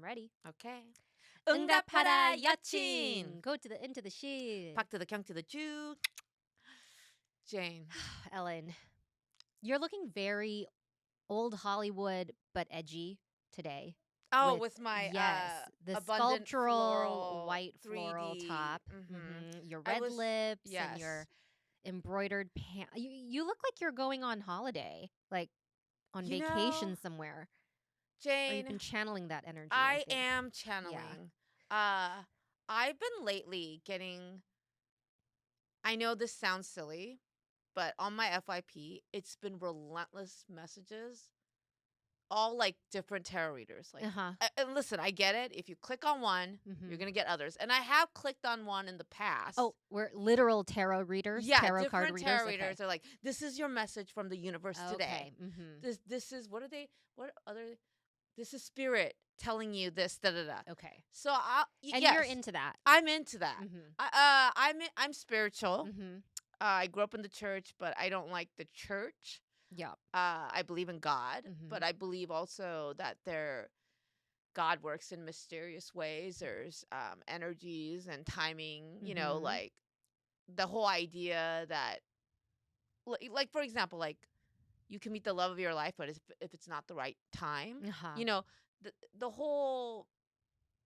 ready. Okay. 응답하라, 응답하라 여친. 여친. Go to the into the shit. Back to the 경 to the Jew. Jane. Ellen, you're looking very old Hollywood but edgy today. Oh, with my the abundant sculptural floral white floral 3D. top, your red lips and your embroidered pants. You look like you're going on holiday, like on You know, vacation somewhere. Or you've Jane, been channeling that energy. I think. am channeling. I've been lately getting, I know this sounds silly, but on my FYP, it's been relentless messages, all like different tarot readers. Like, and listen, I get it. If you click on one, you're gonna get others, and I have clicked on one in the past. Oh, we're literal tarot readers. Yeah, tarot different card readers. tarot readers are like, this is your message from the universe today. This is this is spirit telling you this, da da da. Okay. So and you're into that. I'm into that. I'm spiritual. I grew up in the church, but I don't like the church. Yeah. I believe in God, but I believe also that God works in mysterious ways. There's energies and timing. You know, like the whole idea that, like for example, like you can meet the love of your life, but if it's not the right time, you know, the whole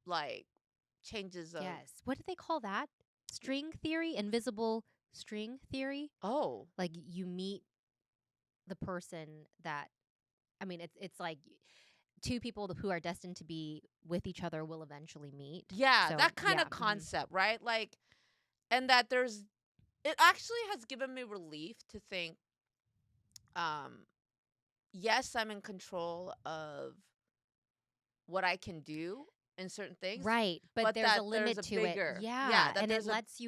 like changes of what do they call that? String theory, invisible string theory. Oh, like you meet the person that, I mean, it's like two people who are destined to be with each other will eventually meet. Yeah, so, that kind of concept, right? Like, and that it actually has given me relief to think, yes, I'm in control of what I can do in certain things. Right, but there's a limit to it. Yeah, and it lets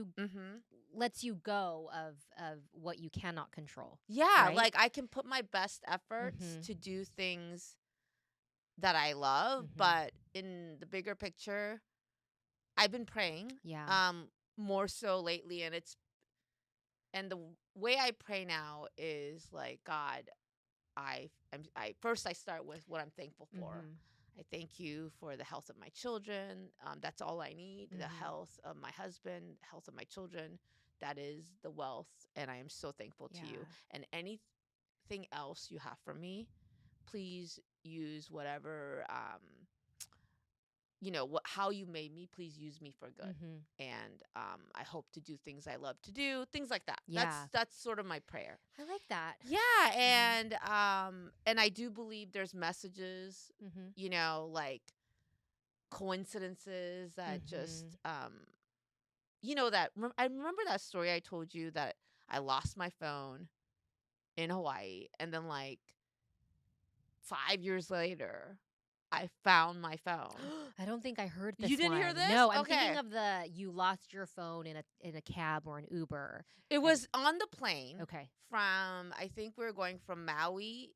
you go of what you cannot control. Yeah, right? Like I can put my best efforts to do things that I love, but in the bigger picture, I've been praying. Yeah. More so lately, and the way I pray now is like, God, I first I start with what I'm thankful for. I thank you for the health of my children. That's all I need. The health of my husband, health of my children. That is the wealth, and I am so thankful to you. And anything else you have for me, please use whatever, how you made me. Please use me for good. And I hope to do things I love to do, things like that. Yeah. That's sort of my prayer. I like that. Yeah, and I do believe there's messages, like coincidences that just, I remember that story I told you that I lost my phone in Hawaii, and then like 5 years later, I found my phone. I don't think I heard this. You didn't hear this? No, I'm thinking of you lost your phone in a cab or an Uber. It was on the plane. Okay. From, I think we were going from Maui.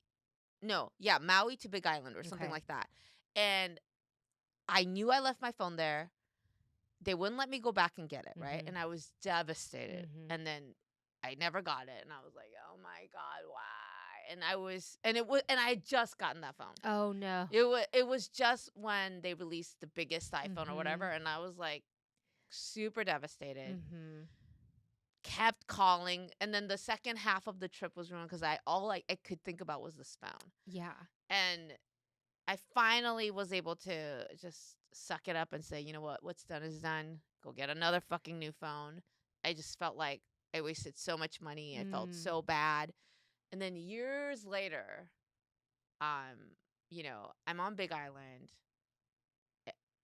No, yeah, Maui to Big Island or something like that. And I knew I left my phone there. They wouldn't let me go back and get it, right? And I was devastated. And then I never got it, and I was like, "Oh my God, why?" And I had just gotten that phone. Oh no! It was just when they released the biggest iPhone or whatever, and I was like, super devastated. Kept calling, and then the second half of the trip was ruined because all I could think about was this phone. Yeah, and I finally was able to just suck it up and say, you know what? What's done is done. Go get another fucking new phone. I just felt like I wasted so much money. I felt so bad. And then years later, I'm on Big Island,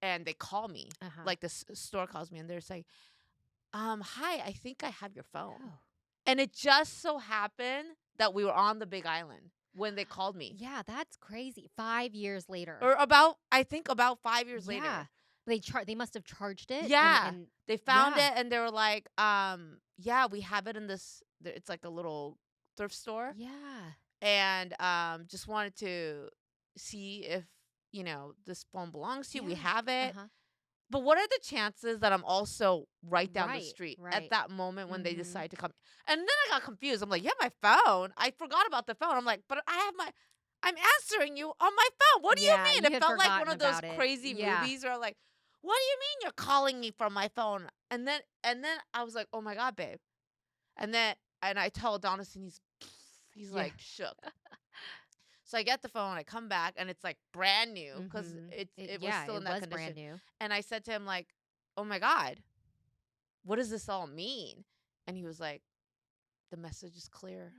and they call me. Like the store calls me, and they're saying, hi, I think I have your phone. Oh. And it just so happened that we were on the Big Island when they called me. Yeah, that's crazy. 5 years later. Or I think about 5 years later. They must have charged it. Yeah. And they found it, and they were like, yeah, we have it in this, it's like a little thrift store. Yeah. And just wanted to see if, this phone belongs to you. We have it. But what are the chances that I'm also right down the street at that moment when they decide to come? And then I got confused. I'm like, yeah, my phone. I forgot about the phone. I'm like, but I I'm answering you on my phone. What do you Yeah, mean? you It had felt like one forgotten of those about it. crazy Yeah. movies where like, what do you mean you're calling me from my phone? And then I was like, oh my God, babe. And I tell Adonis, and he's Yeah. like shook. So I get the phone, I come back, and it's like brand new because Mhm. it was Yeah, still in it that was brand condition. new. And I said to him like, oh my God, what does this all mean? And he was like, the message is clear.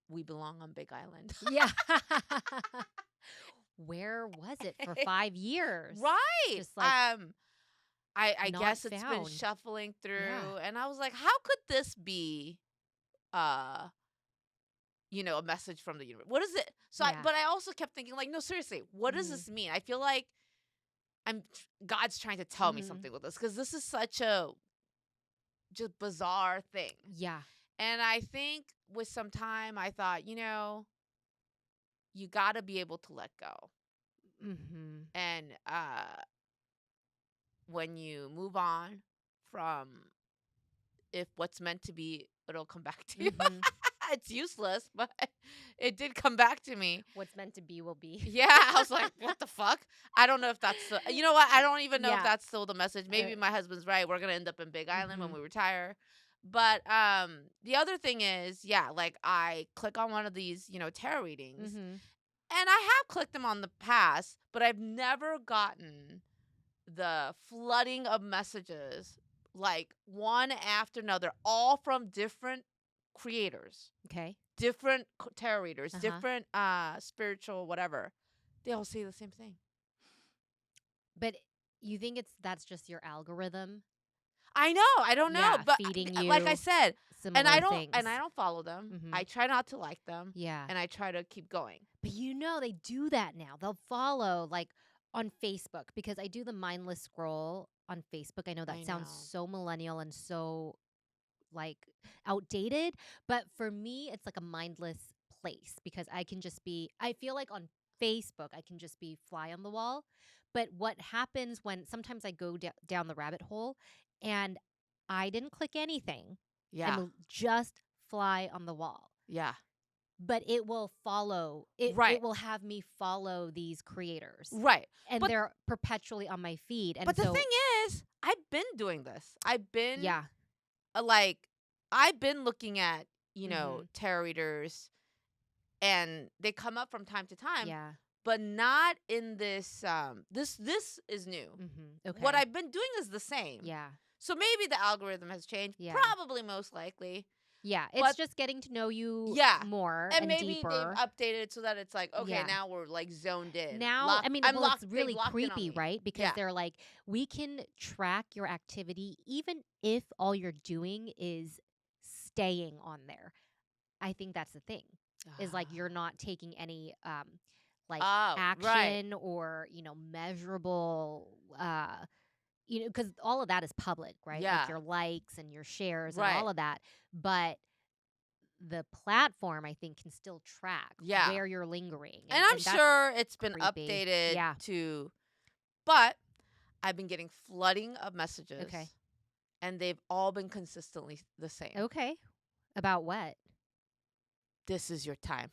We belong on Big Island. Yeah. Where was it for 5 years? Right. Just like I not guess it's been found. shuffling through, Yeah. and I was like, how could this be uh a message from the universe? What is it? Yeah. But I also kept thinking like, no, seriously, what does Mhm. this mean? I feel like God's trying to tell me Mhm. something with this because this is such a just bizarre thing. Yeah. And I think with some time I thought, you got to be able to let go. Mhm. And when you move on from, if what's meant to be, it'll come back to you. Mhm. It's useless, but it did come back to me. What's meant to be will be. Yeah, I was like, what the fuck? I don't know if that's you know what? I don't even know if Yeah. that's still the message. Maybe my husband's right. We're gonna end up in Big Island when Mhm. we retire. But the other thing is, yeah, like I click on one of these, tarot readings, Mhm. and I have clicked them on the past, but I've never gotten the flooding of messages like one after another, all from different creators, Okay. different tarot readers, Uh-huh. different spiritual whatever. They all say the same thing. But you think that's just your algorithm? I know, I don't know, Yeah, but feeding like I you said, similar things. I don't follow them. Mhm. I try not to like them, Yeah. and I try to keep going. But they do that now. They'll follow like on Facebook because I do the mindless scroll on Facebook. I know that I sounds know. so millennial and so like outdated, but for me it's like a mindless place because I feel like on Facebook I can just be fly on the wall. But what happens when sometimes I go down the rabbit hole and I didn't click anything. Yeah. I'm just fly on the wall, Yeah. but it will follow it Right. will have me follow these creators Right. and But they're perpetually on my feed. And but the so thing is, I've been doing this. I've been yeah. like I've been looking at, Mhm. tarot readers, and they come up from time to time, Yeah. but not in this this is new. Mhm. What Okay. I've been doing is the same. Yeah. So maybe the algorithm has changed, Yeah. probably most likely. Yeah, it's But just getting to know you yeah. more And and maybe they've deeper. updated it so that it's like, okay, Yeah. now we're like zoned in. Now, I mean, I'm well, it's locked, they've really locked in on creepy, me. right? Because Yeah. they're like, we can track your activity even if all you're doing is staying on there. I think that's the thing. Is like you're not taking any like Oh, right. action or, measurable because all of that is public, right? Like Yeah. your likes and your shares and all Right. of that. But the platform, I think, can still track Yeah. where you're lingering, And and I'm and that's sure it's been creepy. updated Yeah. to, but I've been getting flooding of messages, Okay. and they've all been consistently the same. Okay. About what? This is your time.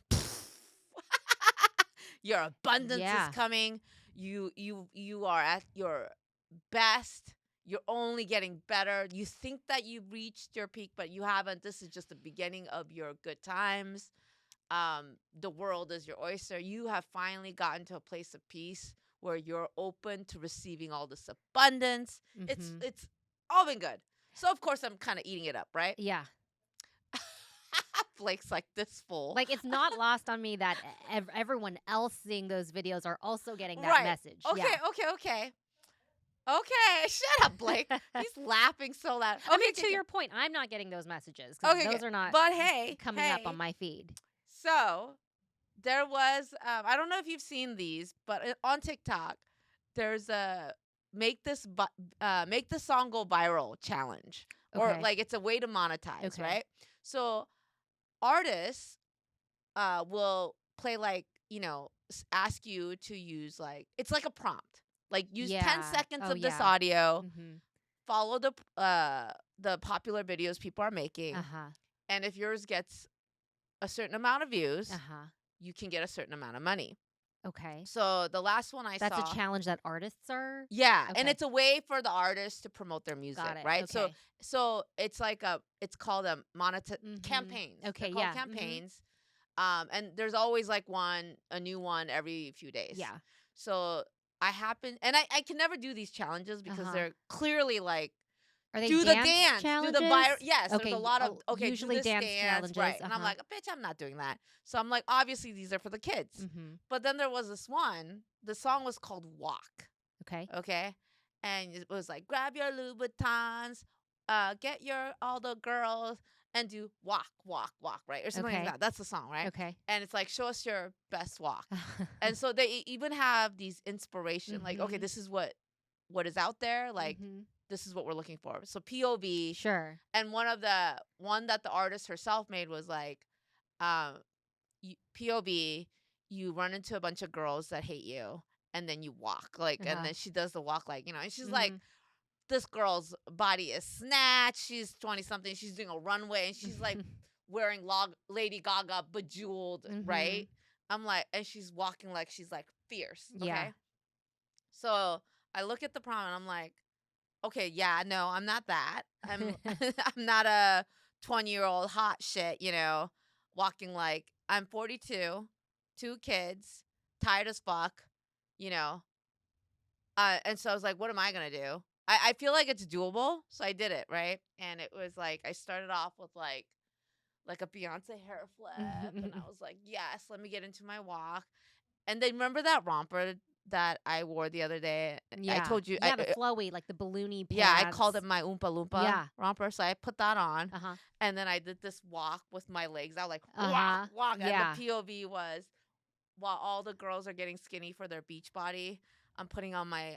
Your abundance is Yeah. coming. You are at your best. You're only getting better. You think that you've reached your peak, but you haven't. This is just the beginning of your good times. The world is your oyster. You have finally gotten to a place of peace where you're open to receiving all this abundance. Mhm. It's all been good. So of course I'm kind of eating it up, right? Yeah. Blake's like this fool. Like it's not lost on me that everyone else seeing those videos are also getting that Right. message. Okay, Yeah. okay. Okay, shut up, Blake. He's laughing so loud. Okay, I mean, okay, to okay. your point, I'm not getting those messages because Okay, those okay. are not But hey, coming up on my feed. So there was, I don't know if you've seen these, but on TikTok, there's a make the song go viral challenge, or Okay. like it's a way to monetize, Okay. right? So artists will play like, ask you to use like, it's like a prompt, like use 10 Yeah. seconds Oh, of this yeah. audio, Mhm. follow the popular videos people are making, Uh-huh. and if yours gets a certain amount of views, Uh-huh. you can get a certain amount of money. Okay. So the last one I That's saw, a challenge that artists are. yeah, and Okay. it's a way for the artists to promote their music, Got it. right? So Okay. so it's like it's called a Mhm. campaigns. They're Okay. called Yeah. Mhm. campaigns. And there's always like a new one every few days. Yeah. So I can never do these challenges because Uh-huh. they're clearly like, Are they do the dance dance, do the challenges? viral. Yes, there's a Okay. lot of, Oh, okay, do usually this dance dance, challenges. right? And I'm Uh-huh. like, bitch, I'm not doing that. So I'm like, obviously these are for the kids. Mhm. But then there was this one. The song was called Walk. Okay. Okay, and it was like, grab your Louboutins, get your all the girls and do walk, walk, walk, right, or something like Okay. that. That's the song, right? Okay. And it's like, show us your best walk. And so they even have these inspiration, like, okay, Mhm. this is what is out there, like Mhm. this is what we're looking for. So POV, Sure. and one that the artist herself made was like, um, POV, you run into a bunch of girls that hate you, and then you walk, like, and Uh-huh. then she does the walk, like, and she's like, Mhm. this girl's body is snatched. She's 20 something. She's doing a runway, and she's like wearing Lady Gaga bejeweled, Mhm. right? I'm like, and she's walking like she's like fierce. Yeah. Okay. So I look at the prom and I'm like, okay, yeah, no, I'm not that. I'm not a 20-year-old hot shit, walking like I'm 42, 2 kids, tired as fuck, you know. And so I was like, what am I gonna do? I feel like it's doable, so I did it, right? And it was like I started off with like a Beyonce hair flip, and I was like, yes, let me get into my walk. And then remember that romper that I wore the other day? I Yeah. told you, Yeah, the flowy, like the balloony yeah, I called pants. it my Oompa Loompa Yeah. romper, so I put that on, Uh-huh. and then I did this walk with my legs out, like walk, Uh-huh. walk, and the Yeah. POV was while all the girls are getting skinny for their beach body, I'm putting on my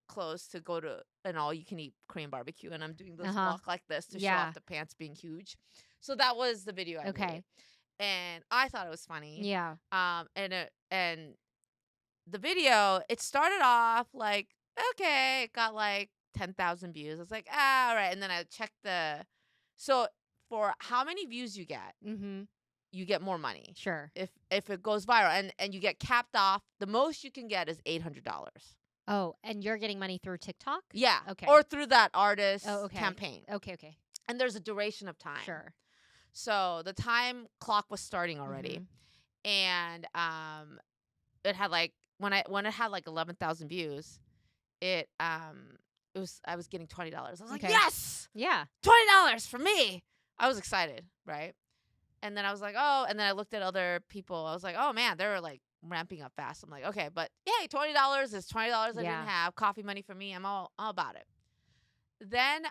clothes to go to an all you can eat Korean barbecue, and I'm doing this Uh-huh. walk like this to show Yeah. off the pants being huge. So that was the video I made, Okay. and I thought it was funny. Yeah. And the video, it started off like, okay, it got like 10,000 views. I was like, all right, and then I checked so for how many views Mhm. you get more money Sure. if it goes viral, and you get capped off. The most you can get is $800. Oh, and you're getting money through TikTok? Yeah, Okay. or through that artist Oh, okay. campaign. Okay, okay. And there's a duration of time. Sure. So the time clock was starting already, Mhm. and it had like when it had like 11,000 views, it was I was getting $20. I was like, Okay. yes, Yeah. $20 for me. I was excited, right? And then I was like, oh, and then I looked at other people. I was like, oh man, they're like ramping up fast. I'm like, okay, but hey, $20 is $20 I Yeah. didn't have. Coffee money for me. I'm all about it. Then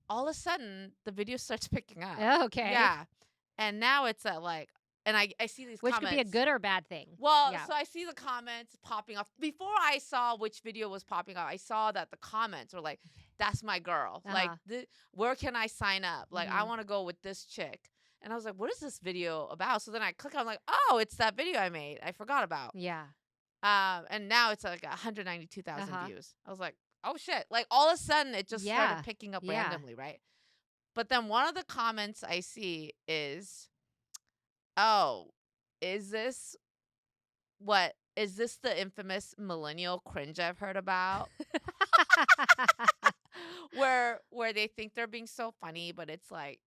all of a sudden the video starts picking up. Oh, okay. Yeah. And now it's at like, and I see these Which comments. could be a good or bad thing. Well, Yeah. so I see the comments popping off. Before I saw which video was popping up, I saw that the comments were like, that's my girl. Like, Uh-huh. where can I sign up? Like, I Mhm. want to go with this chick. And I was like, what is this video about? So then I click on, I'm like, oh, it's that video I made. I forgot about. Yeah. And now it's like 192,000 Uh-huh. views. I was like, oh shit. Like, all of a sudden, it just Yeah. started picking up Yeah. randomly, right? But then one of the comments I see is, oh, is this the infamous millennial cringe I've heard about? where they think they're being so funny, but it's like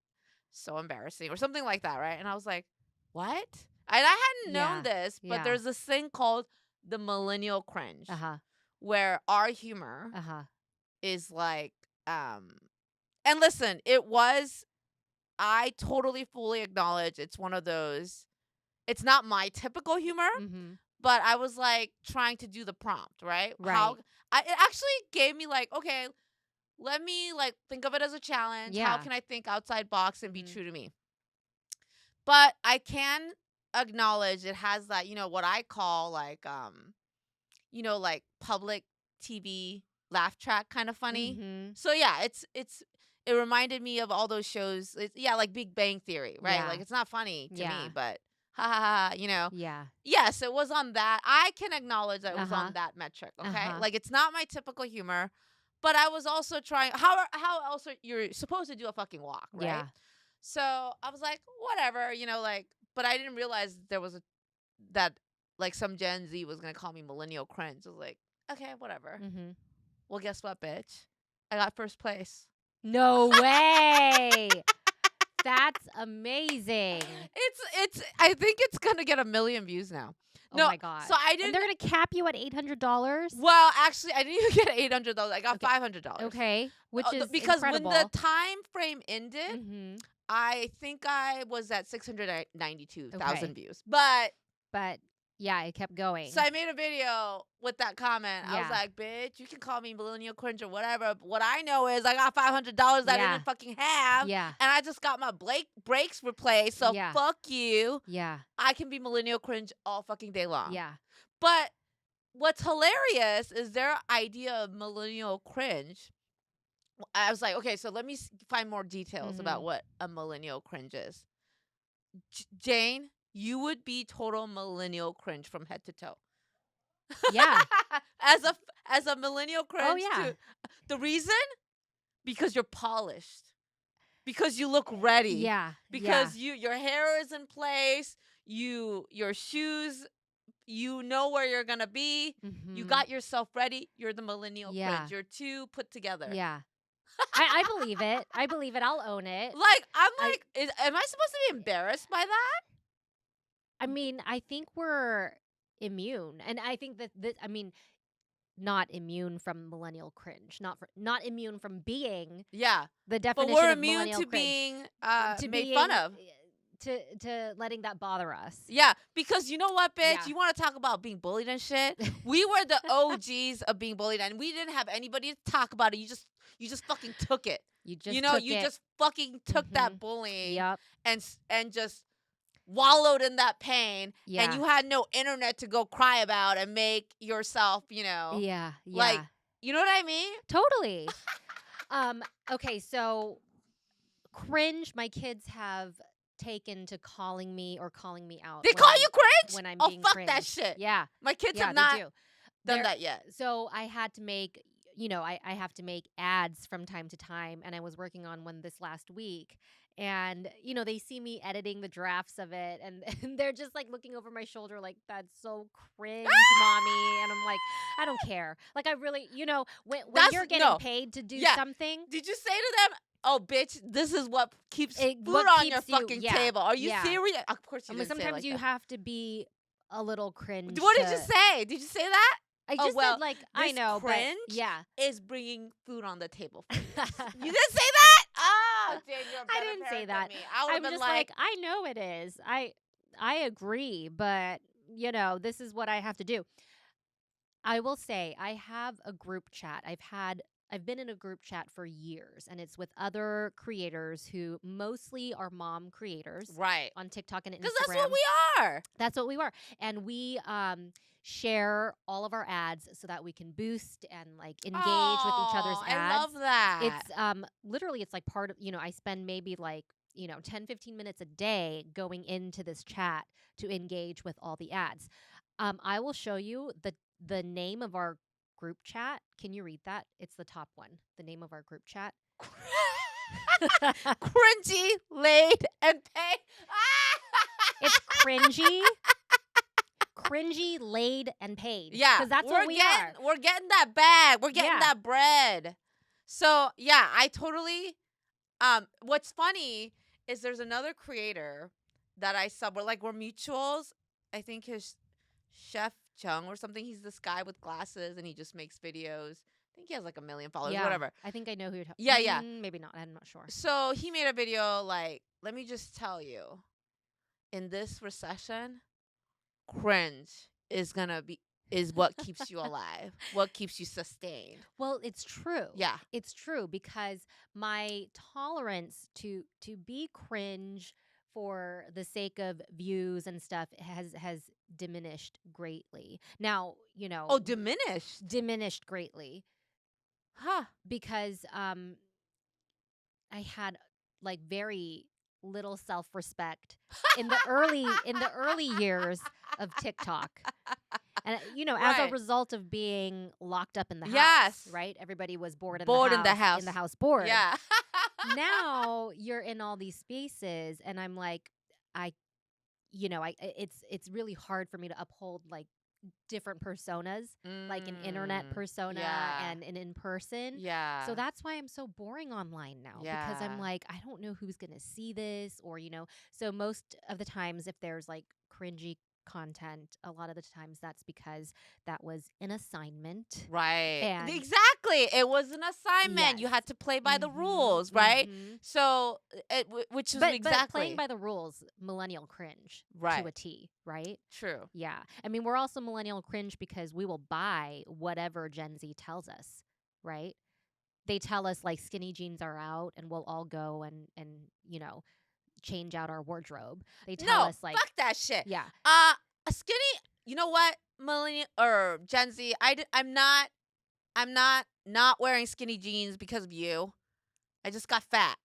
so embarrassing or something like that, right? And I was like, what? And I hadn't known Yeah. this, but Yeah. there's this thing called the millennial cringe, Uh-huh. where our humor Uh-huh. is like, and listen, I totally fully acknowledge it's one of those, it's not my typical humor, Mhm. but I was like trying to do the prompt, right? Right. It actually gave me like, okay, let me like think of it as a challenge. How Yeah. can I think outside box and be Mhm. true to me? But I can acknowledge it has that, what I call like like public TV laugh track kind of funny. Mhm. So yeah, it reminded me of all those shows. Yeah, like Big Bang Theory, right? Yeah. Like it's not funny to Yeah. me, but ha ha ha, Yeah. Yes, it was on that. I can acknowledge that it was Uh-huh. on that metric, okay? Uh-huh. Like it's not my typical humor, but I was also trying how else you're supposed to do a fucking walk, right? Yeah. So I was like, whatever, like, but I didn't realize there was that like some Gen Z was gonna call me millennial cringe. I was like, okay, whatever. Mm-hmm. Well, guess what, bitch? I got first place. No way. That's amazing. It's. I think it's gonna get 1 million views now. Oh No, my God. so I And didn't. they're going to cap you at $800? Well, actually, I didn't even get $800. I got Okay. $500. Okay. Which is Because incredible. when the time frame ended, Mm-hmm. I think I was at 692,000 Okay. views. But yeah, it kept going. so I made a video with that comment. I was Yeah. like, bitch, you can call me millennial cringe or whatever. But what I know is I got $500 that I Yeah. didn't fucking have. Yeah. And I just got my brakes replaced. So Yeah. fuck you. Yeah. I can be millennial cringe all fucking day long. Yeah. But what's hilarious is their idea of millennial cringe. I was like, okay, so let me find more details about what a millennial cringe is. Jane, you would be total millennial cringe from head to toe. Yeah. as a millennial cringe. Oh, yeah. Too. The reason? Because you're polished. Because you look ready. Yeah. Because your hair is in place. Your shoes, you know where you're gonna be. Mm-hmm. You got yourself ready. You're the millennial Yeah. cringe. You're too put together. Yeah. I believe it. I believe it. I'll own it. Like, I'm like, am I supposed to be embarrassed by that? I mean, I think we're immune. And I think that I mean, not immune from millennial cringe. Not immune from being Yeah. the But definition we're of immune millennial to cringe. being made fun of. To letting that bother us. Yeah, because you know what, bitch? Yeah. You want to talk about being bullied and shit? We were the OGs of being bullied, and we didn't have anybody to talk about it. You just fucking took it. You just Just fucking took that bullying Yep. and just wallowed in that pain. Yeah. And you had no internet to go cry about and make yourself, Yeah. like, you know what I mean? Totally. Okay, so cringe, my kids have taken to calling me out. They call you cringe? When I'm oh, being fuck cringe. that shit. Yeah. My kids Yeah, have they not do. done that yet. So I had to make, I have to make ads from time to time, and I was working on one this last week. And, they see me editing the drafts of it, and they're just like looking over my shoulder like, that's so cringe, mommy. And I'm like, I don't care. Like, I really, when you're getting paid to do something. Did you say to them, oh, bitch, this is what keeps food what on keeps your you- fucking yeah, table? Are you yeah. serious? Of course you I mean, didn't say it sometimes like you that. have to be a little cringe. What did you say? Did you say that? I Oh, just well, said, like, I this know, cringe but yeah. is bringing food on the table for you. You didn't say that? Oh, Jane, you're a better I didn't say parent than that. me. I would have I'm been just like, I know it is. I agree, but this is what I have to do. I will say I have a group chat. I've been in a group chat for years, and it's with other creators who mostly are mom creators right. on TikTok and Instagram. Because that's what we are. That's what we were. And we share all of our ads so that we can boost and like engage with each other's ads. I love that. It's literally it's like part of, I spend maybe like, 10, 15 minutes a day going into this chat to engage with all the ads. I will show you the name of our group chat. Can you read that? It's the top one. The name of our group chat. Cringy, laid, and paid. It's cringy. Cringy, laid, and paid. Yeah, because that's what we are. We're getting that bag. We're getting that bread. So yeah, I totally. What's funny is there's another creator that I saw. We're mutuals. I think his Chef Chung or something. He's this guy with glasses and he just makes videos. I think he has like 1 million followers. Yeah, whatever. I think I know who you're talking. Yeah. Maybe not. I'm not sure. So he made a video like, let me just tell you, in this recession, cringe is what keeps you alive, what keeps you sustained. Well, it's true. Yeah. It's true because my tolerance to be cringe for the sake of views and stuff has diminished greatly. Now, Oh, diminished. Diminished greatly. Huh. Because I had like very little self-respect in the early years of TikTok. And as a result of being locked up in the house, right? Everybody was bored in the house. Bored. Yeah. now you're in all these spaces, and I'm like, I, it's really hard for me to uphold like different personas, like an internet persona Yeah. and an in person. Yeah. So that's why I'm so boring online now, because I'm Yeah. like, I don't know who's going to see this, or, so most of the times if there's like cringy content, a lot of the times that's because that was an assignment. Right. And Exactly. It was an assignment. yes. You had to play by the Mhm, rules, right? mhm. So, which is But playing exactly by the rules, millennial cringe to right. a T, right? True. Yeah. I mean, we're also millennial cringe because we will buy whatever Gen Z tells us, right? They tell us like skinny jeans are out and we'll all go and change out our wardrobe. They tell No, us like, fuck that shit. yeah. A skinny. You know what, millennial or Gen Z? I'm not. I'm not wearing skinny jeans because of you. I just got fat.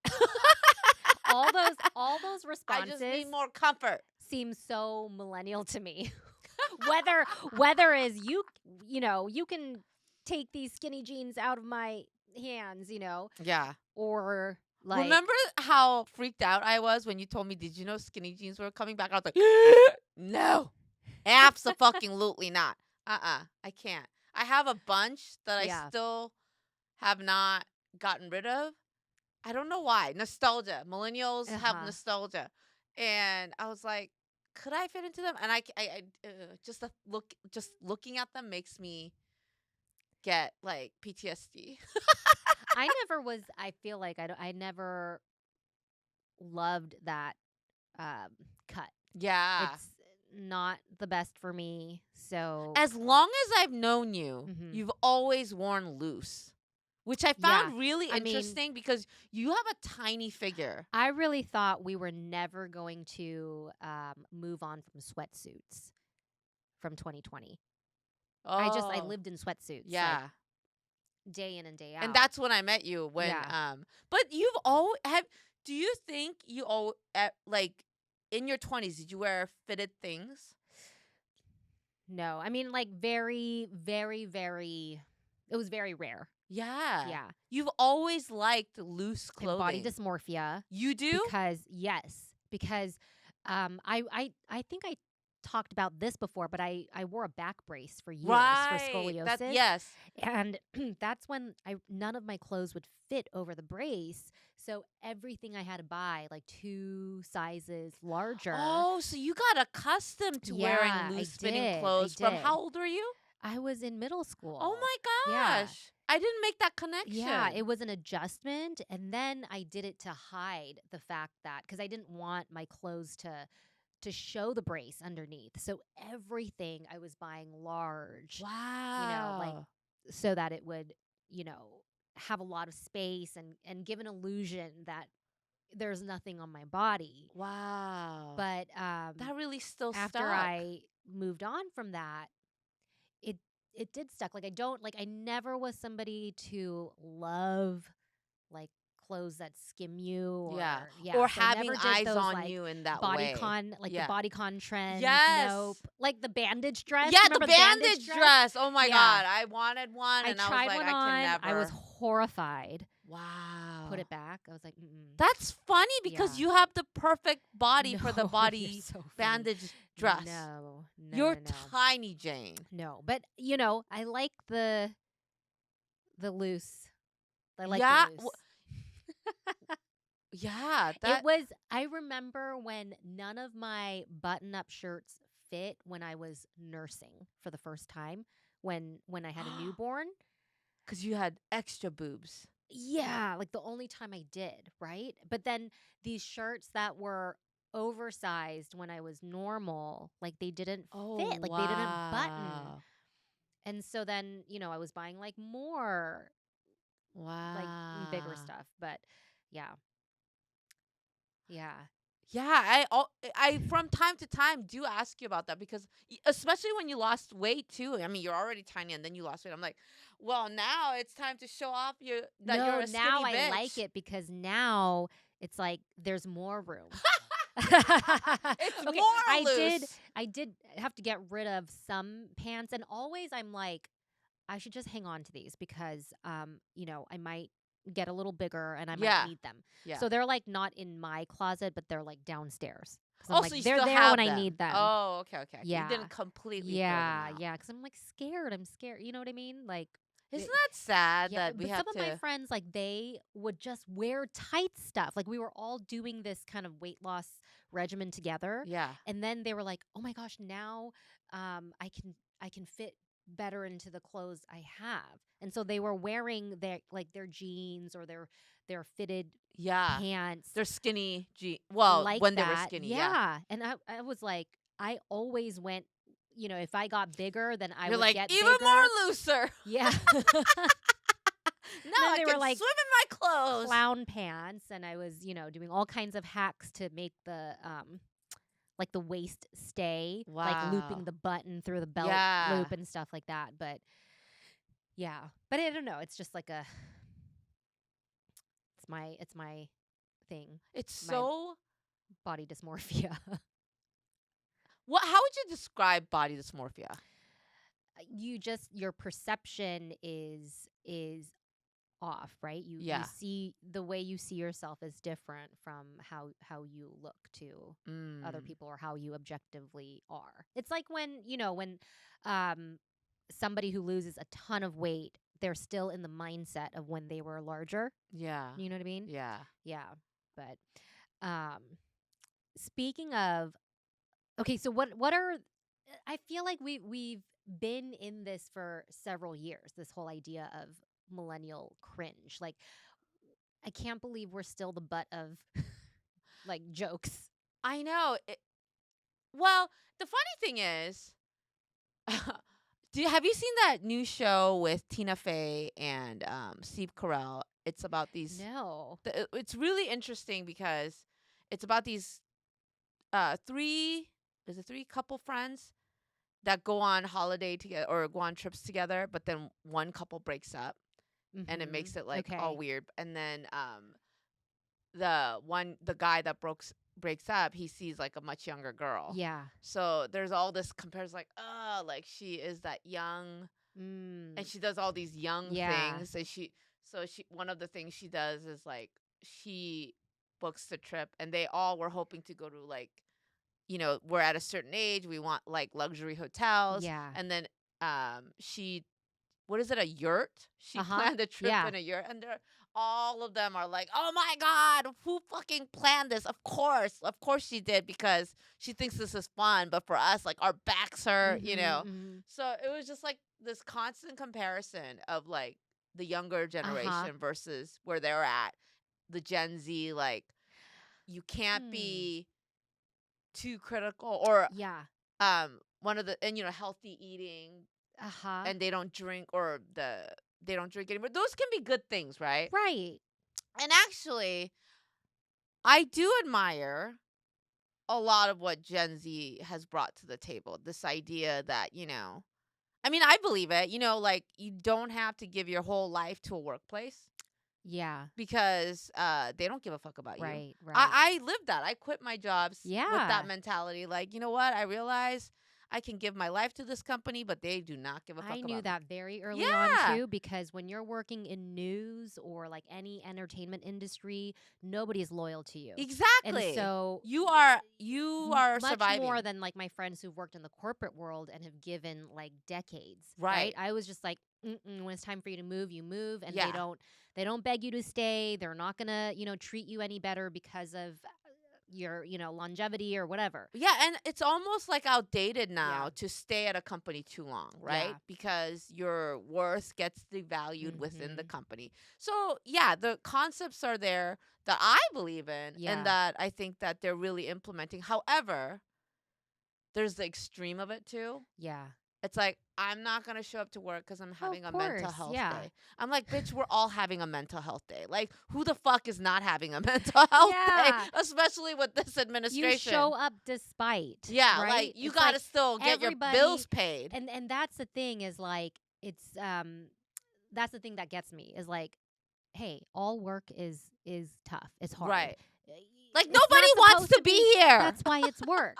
all those I just responses need more comfort. seem so millennial to me. whether is you can take these skinny jeans out of my hands, Yeah. or like Remember how freaked out I was when you told me, did you know skinny jeans were coming back? I was like, no, absolutely not. I can't. I have a bunch that I yeah. still have not gotten rid of. I don't know why. Nostalgia. Millennials have Uh-huh. nostalgia. And I was like, could I fit into them? And just looking at them makes me get like PTSD. I feel like I never loved that cut. Yeah. It's not the best for me. So, As long as I've known you, mhm. you've always worn loose, which I Yeah. found really I mean, interesting because you have a tiny figure. I really thought we were never going to move on from sweatsuits from 2020. I Oh, lived in sweatsuits like yeah. day in and day And out. that's when I met you when Yeah. but you've always have do you think you all like in your 20s did you wear fitted things? No, I mean, like, very, very, very, it was very rare. Yeah. Yeah. You've always liked loose And body clothing. dysmorphia You do? because I think I talked about this before, but I wore a back brace for years for Right. That scoliosis. yes. And that's when none of my clothes would fit over the brace. So everything I had to buy, like 2 sizes larger. Oh, so you got accustomed to wearing Yeah, I loose fitting did. I clothes from did. how old are you? I was in middle Oh school. my Yeah. gosh. I didn't make that connection. Yeah, it was an adjustment. And then I did it to hide the fact that, because I didn't want my clothes to show the brace underneath. So everything I was buying large, like Wow. so that it would, have a lot of space and give an illusion that there's nothing on my body. Wow. But That really still after stuck. I moved on from that, it it did stuck. Like I never was somebody to love like clothes that skim you, Yeah. or yeah. Or So I having never did eyes those on like you in that way. like the Yeah. bodycon trend. Yes. Nope. Like the bandage dress. Yeah, the Remember the bandage bandage dress? dress. Oh my Yeah. God. I wanted one I and I was tried like, one I can on. I was never. horrified. Put Wow. it back. I was like, mm-mm. That's funny because Yeah. you have the perfect body for the No, body you're so funny. bandage dress. No, no, You're no, no. tiny, Jane. No, but I like the loose. I like Yeah. the loose. Yeah. I remember when none of my button-up shirts fit when I was nursing for the first time when I had a newborn. Because you had extra boobs. Yeah, like the only time I did, right? But then these shirts that were oversized when I was normal, like they didn't Oh, fit, like they didn't button. wow. And so then, I was buying like more like bigger Wow. stuff, but yeah. Yeah. Yeah, I from time to time do ask you about that because especially when you lost weight too. I mean, you're already tiny and then you lost weight. I'm like, well, now it's time to show off that you're No, a skinny now I bitch. like it because now it's like there's more room. It's Okay, more loose. I did have to get rid of some pants, and always I'm like, I should just hang on to these because I might get a little bigger and I might Yeah. need them. Yeah. So they're like not in my closet, but they're like downstairs. Cause I'm Oh, like, so you they're still there when have I them. need them. Oh, okay, okay. You Yeah. didn't completely throw them Yeah. out. Yeah. Cause I'm like scared. I'm scared. You know what I mean? Like, Isn't that sad yeah, that we but have some of my to? friends, like, they would just wear tight stuff. Like, we were all doing this kind of weight loss regimen together, Yeah. and then they were like, "Oh my gosh, now I can fit better into the clothes I have." And so they were wearing their jeans or their fitted Yeah. pants They're skinny. Well, like when they were that. skinny, yeah. Yeah. And I was like, I always went, if I got bigger, then I You're would like, get even bigger. more looser. Yeah. Now Then I they can were like swim in my clothes. clown pants, and I was, doing all kinds of hacks to make the like the waist stay, like looping Wow. the button through the belt Yeah. loop and stuff like that. But yeah, but I don't know. It's just like it's my thing, It's my so. body dysmorphia. How would you describe body dysmorphia? Your perception is off, right? You Yeah. see the way you see yourself is different from how you look to other people or how you objectively are. It's like when um somebody who loses a ton of weight, they're still in the mindset of when they were larger. Yeah. You know what I mean? Yeah. Yeah. But um speaking of, okay, so what are, I feel like we've been in this for several years, this whole idea of millennial cringe. Like, I can't believe we're still the butt of like jokes. I know. Well, the funny thing is, have you seen that new show with Tina Fey and Steve Carell? It's about these. No. It's really interesting because it's about these three. Is it three couple friends that go on holiday together or go on trips together, but then one couple breaks up, and it makes it like all Okay. weird. And then the guy that breaks up, he sees like a much younger girl. Yeah. So there's all this compares like, oh, like she is that young, and she does all these young Yeah. things. And she one of the things she does is like she books the trip, and they all were hoping to go to like, we're at a certain age, we want like luxury hotels, Yeah. and then she, what is it, a yurt? She Uh-huh. planned a trip Yeah. in a yurt, and all of them are like, "Oh my god, who fucking planned this? Of course she did, because she thinks this is fun. But for us, like our backs hurt, Mhm. So it was just like this constant comparison of like the younger generation versus where they're at, the Gen Z. Like, you can't be too critical, or Yeah. one of the, and healthy eating, Uh-huh. and they don't drink, or they don't drink anymore. Those can be good things, right? Right. And actually, I do admire a lot of what Gen Z has brought to the table. This idea that, I mean, I believe it, like you don't have to give your whole life to a workplace, Yeah. because they don't give a fuck about you. Right. Right. I lived that. I quit my jobs with Yeah. that mentality. Like, you know what? I realize I can give my life to this company, but they do not give a fuck I about knew me. that very early on Yeah. too, because when you're working in news or like any entertainment industry, nobody's loyal to you. Exactly. And so you are much surviving. more than like my friends who've worked in the corporate world and have given like decades. Right. I was just like, when it's time for you to move, you move, and Yeah. they don't beg you to stay. They're not gonna treat you any better because of your longevity or whatever. Yeah, and it's almost like outdated now Yeah. to stay at a company too long, right? Yeah. Because your worth gets devalued within the Mhm. company. So, yeah, the concepts are there that I believe in, Yeah. and that I think that they're really implementing. However, there's the extreme of it too. Yeah. It's like, I'm not going to show up to work because I'm having a mental course, health yeah. day. I'm like, bitch, we're all having a mental health day. Like, who the fuck is not having a mental health Yeah. day? Especially with this administration. You show up despite. Yeah, right? like you It's gotta like still get your everybody- bills paid. And that's the thing, is like, it's that's the thing that gets me, is like, hey, all work is tough. It's hard. Right. Like, It's nobody not wants supposed to be here. That's why it's work.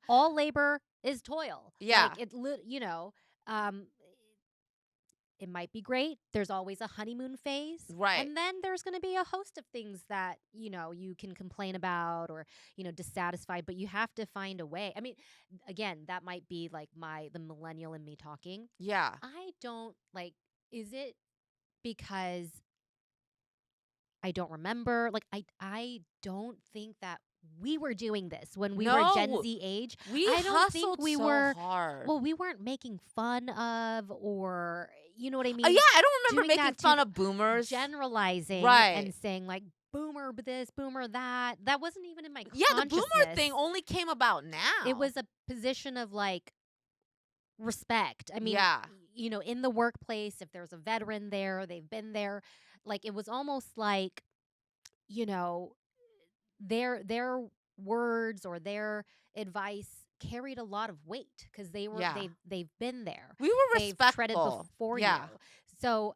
All labor is toil. Yeah. Like, um it might be great. There's always a honeymoon phase. Right. And then there's going to be a host of things that, you can complain about or, dissatisfied, but you have to find a way. I mean, again, that might be like the millennial in me talking. Yeah. I don't like, is it because I don't remember? Like, I don't think that we were doing this when we were Gen No. Z age. We I don't think hustled we so were. hard. Well, we weren't making fun of, or you know what I Yeah, mean? I don't remember Doing making that fun to of boomers. generalizing Right. and saying like boomer this, boomer that. That wasn't even in my Yeah, the boomer consciousness. thing only came about now. It was a position of like respect. I mean, Yeah. in the workplace, if there's a veteran there, they've been there. Like it was almost like, you know, their words or their advice carried a lot of weight because Yeah. they've been there. We were They've respectful. treaded before Yeah. you. So,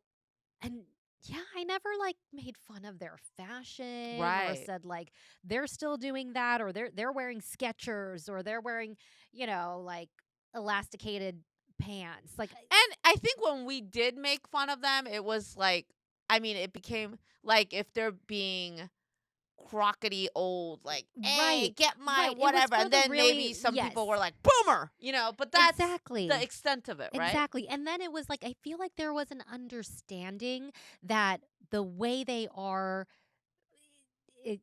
and yeah, I never like made fun of their fashion or Right. said like they're still doing that or they're wearing Skechers or they're wearing, like elasticated pants. Like And I think when we did make fun of them, it was like, I mean, it became like if they're being crockety old, like, hey, right. get my Right. It was whatever. for And the then really maybe some people yes. were like, boomer, but that's Exactly. the extent of it, right? Exactly. And then it was like, I feel like there was an understanding that the way they are, it,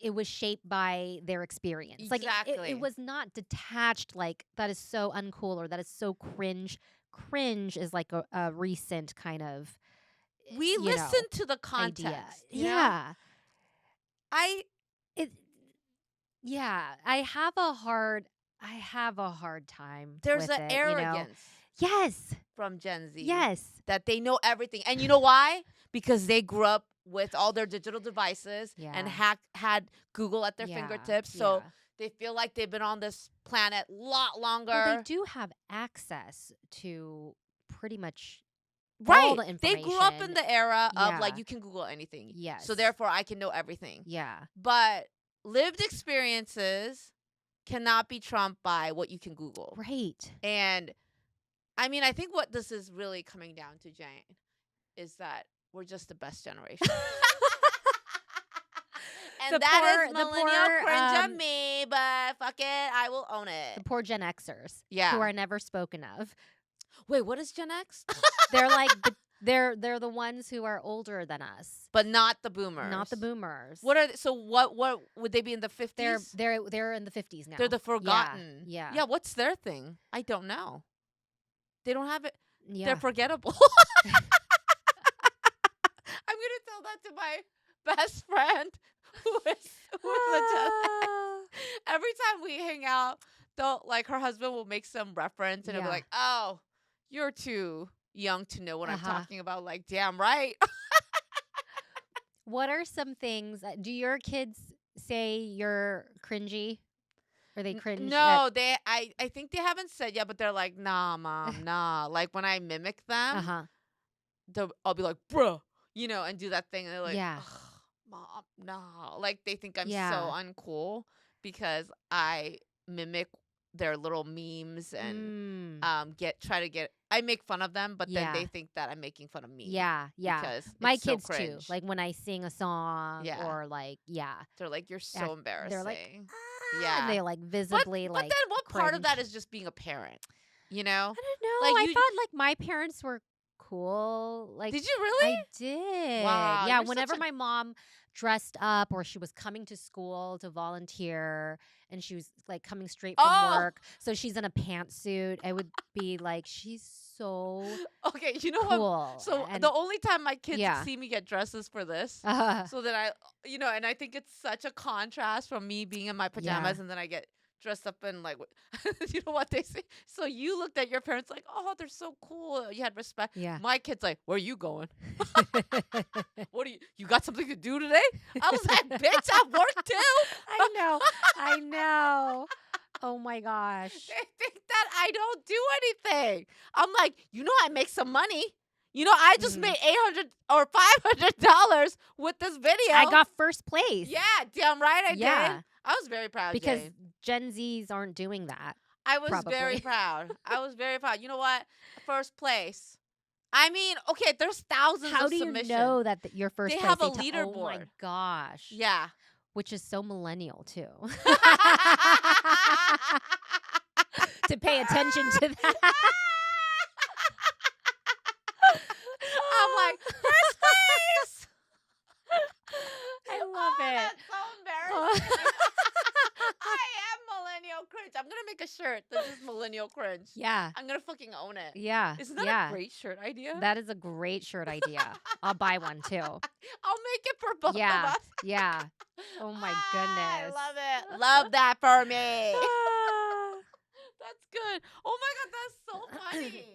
it was shaped by their experience. Like Exactly. it was not detached, like that is so uncool or that is so cringe. Cringe is like a recent kind of, We listen to the context. idea. you know? Yeah. I It, yeah. I have a hard time. There's with an it, arrogance Yes. from Gen Z. Yes. That they know everything. And you know why? Because they grew up with all their digital devices and had Google at their fingertips. So they feel like they've been on this planet a lot longer. Well, they do have access to pretty much right. all the They information. grew up in the era of like Yeah. you can Google anything. Yes. So therefore I can know everything. Yeah. But lived experiences cannot be trumped by what you can Google. Right. And I mean, I think what this is really coming down to, Jane, is that we're just the best generation. And The that poor- is the millennial poor, cringe of me, but fuck it, I will own The it. poor Gen Xers. Yeah. Who are never spoken of. Wait, what is Gen X? They're like they're the ones who are older than us. But not the boomers. Not the boomers. What are so what would they be in the 50s? They're in the 50s now. They're the forgotten. Yeah. Yeah, what's their thing? I don't know. They don't have it. Yeah. They're forgettable. I'm going to tell that to my best friend who is a Gen X. Every time we hang out, they'll like her husband will make some reference and he'll be Yeah. like, "Oh, you're too young to know what I'm Uh-huh. talking about." Like, damn right. What are some things? Do your kids say you're cringy? Or they cringe? No, I think they haven't said yet, but they're like, "Nah, mom, nah." Like when I mimic them, I'll be like, "Bruh," and do that thing, and they're like, Yeah. "Ugh, mom, nah." Like they think I'm Yeah. so uncool because I mimic their little memes and I make fun of them, but then Yeah. they think that I'm making fun of me. Yeah. Because My it's so kids too. cringe. Like when I sing a song or like, They're like, "You're so Act- embarrassing." they're like, yeah. and they like visibly but like. then what part of that cringe. is just being a parent? I don't know. Like, I you- thought like my parents were cool. Like, Did you really? I did. Wow, Yeah. you're Whenever such a- my mom dressed up or she was coming to school to volunteer and she was like coming straight from work, so she's in a pantsuit, I would be like, she's so Okay, you know cool. what? So And- the only time my kids Yeah. see me get dresses for this, so that and I think it's such a contrast from me being in my pajamas and then I get dressed up in like, you know what they say? So you looked at your parents like, "Oh, they're so cool. You had respect." Yeah. My kid's like, "Where are you going? What you got something to do today?" I was like, "Bitch, I work too." I know. Oh my gosh. They think that I don't do anything. I'm like, I make some money. I just made $800 or $500 with this video. I got first place. Yeah, damn right I Yeah. did. I was very proud, Because Jane. Gen Zs aren't doing that. I was probably. very proud. I was very proud. You know what? First place. I mean, okay, there's thousands How of do you submission. know that your first They place have a oh my leaderboard. gosh. Yeah. Which is so millennial too. To pay attention to that. I'm like, first place. I love it. That's so embarrassing. I am millennial cringe. I'm gonna make a shirt that is millennial cringe. Yeah. I'm gonna fucking own it. Yeah. Isn't that yeah. a great shirt idea? That is a great shirt idea. I'll buy one too. I'll make it for both of Yeah. us. Yeah. Oh my I goodness. love it. Love that for me. Ah. That's good. Oh my god, that's so funny.